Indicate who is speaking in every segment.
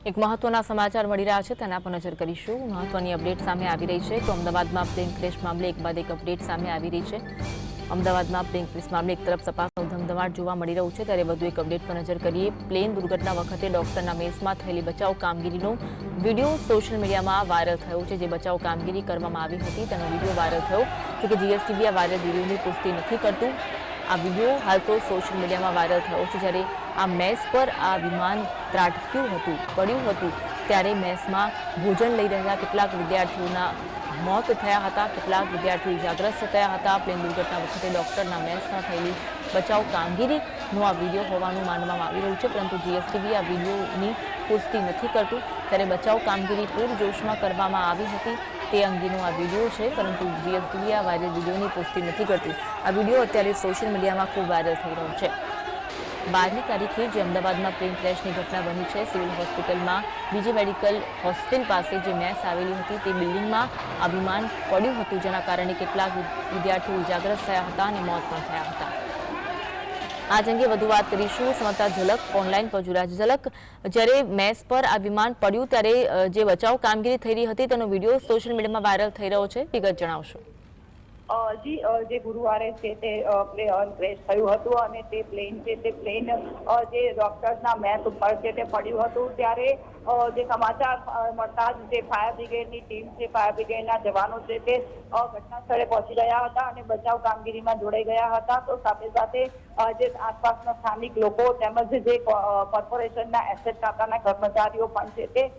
Speaker 1: એક મહત્વના સમાચાર મળી રહ્યા છે તેના પર નજર કરીશું। મહત્વની અપડેટ સામે આવી રહી છે તો અમદાવાદમાં પ્લેન ક્રેશ મામલે એક બાદ એક અપડેટ સામે આવી રહી છે। અમદાવાદમાં પ્લેન ક્રેશ મામલે એક તરફ તપાસનો ધમધમાટ જોવા મળી રહ્યો છે ત્યારે વધુ એક અપડેટ પર નજર કરીએ। પ્લેન દુર્ઘટના વખતે ડોક્ટરના મેસમાં થયેલી બચાવ કામગીરીનો વિડીયો સોશિયલ મીડિયામાં વાયરલ થયો છે। જે બચાવ કામગીરી કરવામાં આવી હતી તેનો વિડીયો વાયરલ થયો જો કે જીએસટીબી આ વાયરલ વિડીયોની પુષ્ટિ નથી કરતું। આ વિડીયો હાલ તો સોશિયલ મીડિયામાં વાયરલ થયો છે જ્યારે આ મેસ પર આ વિમાન ત્રાટક્યું હતું પડ્યું હતું ત્યારે મેસમાં ભોજન લઈ રહેલા કેટલાક વિદ્યાર્થીઓના મોત થયા હતા, કેટલાક વિદ્યાર્થીઓ ઇજાગ્રસ્ત થયા હતા। પ્લેન દુર્ઘટના વખતે ડોક્ટરના મેસમાં થયેલી બચાવ કામગીરીનો આ વિડીયો હોવાનું માનવામાં આવી રહ્યું છે પરંતુ જીએસટીબી આ વિડીયોની પુષ્ટિ નથી કરતું ત્યારે બચાવ કામગીરી પૂરજોશમાં કરવામાં આવી હતી તે અંગેનો આ વિડીયો છે પરંતુ જીએસટીબી આ વાયરલ વિડીયોની પુષ્ટિ નથી કરતું। આ વિડીયો અત્યારે સોશિયલ મીડિયામાં ખૂબ વાયરલ થઈ રહ્યો છે। 12મી તારીખે જે અમદાવાદમાં પ્લેન ક્રેશની ઘટના બની છે સિવિલ હોસ્પિટલમાં બીજી મેડિકલ હોસ્પિટલ પાસે જે મેસ આવેલી હતી તે બિલ્ડિંગમાં આ વિમાન પડ્યું હતું જેના કારણે કેટલાક વિદ્યાર્થીઓ ઇજાગ્રસ્ત થયા હતા અને મોત પણ થયા હતા। આજ અંગે વધુ વાત કરીશું સમતા ઝલક ઓનલાઈન પર જોડાયા છે। ઝલક, જ્યારે મેસ પર આ વિમાન પડ્યું ત્યારે જે બચાવ કામગીરી થઈ રહી હતી તેનો વિડીયો સોશિયલ મીડિયામાં વાયરલ થઈ રહ્યો છે, વિગત જણાવશો।
Speaker 2: જી જે ગુરુવારે છે તે પ્લેન ક્રેશ થયું હતું અને તે પ્લેન જે ડોક્ટરના મેસ ઉપર છે તે પડ્યું હતું ત્યારે જે સમાચાર મળતા જ જે ફાયર બ્રિગેડની ટીમ છે, ફાયર બ્રિગેડના જવાનો છે તે ઘટના સ્થળે પહોંચી ગયા હતા અને બચાવ કામગીરીમાં જોડાઈ ગયા હતા। તો સાથે સાથે જે આસપાસના સ્થાનિક લોકો તેમજ જે કોર્પોરેશનના એસેટ ખાતાના કર્મચારીઓ પણ છે તે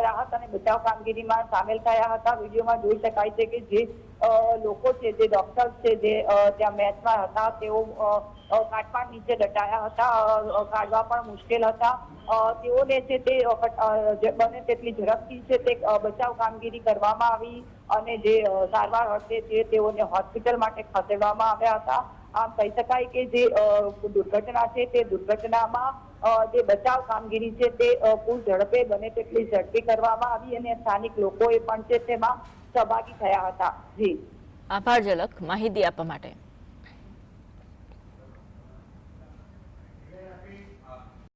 Speaker 2: રાહત અને બચાવ કામગીરીમાં સામેલ થયા હતા। વિડીયોમાં જોઈ શકાય છે કે જે લોકો છે, જે ડોક્ટર છે જે ત્યાં મેચમાં હતા તેઓ કાટમાળ નીચે દટાયા હતા, કાઢવા પણ મુશ્કેલ હતા। તેઓને છે તે બને તેટલી ઝડપથી છે તે બચાવ કામગીરી કરવામાં આવી અને જે સારવાર હશે તે તેઓને હોસ્પિટલ માટે ખસેડવામાં આવ્યા હતા। આમ કહી શકાય કે જે દુર્ઘટના છે તે દુર્ઘટનામાં જે બચાવ કામગીરી છે તે પૂર ઝડપે બને તેટલી ઝડપી કરવામાં આવી અને સ્થાનિક લોકોએ પણ છે તેમાં સહભાગી થયા હતા। જી
Speaker 1: આભાર ઝલક માહિતી આપવા માટે।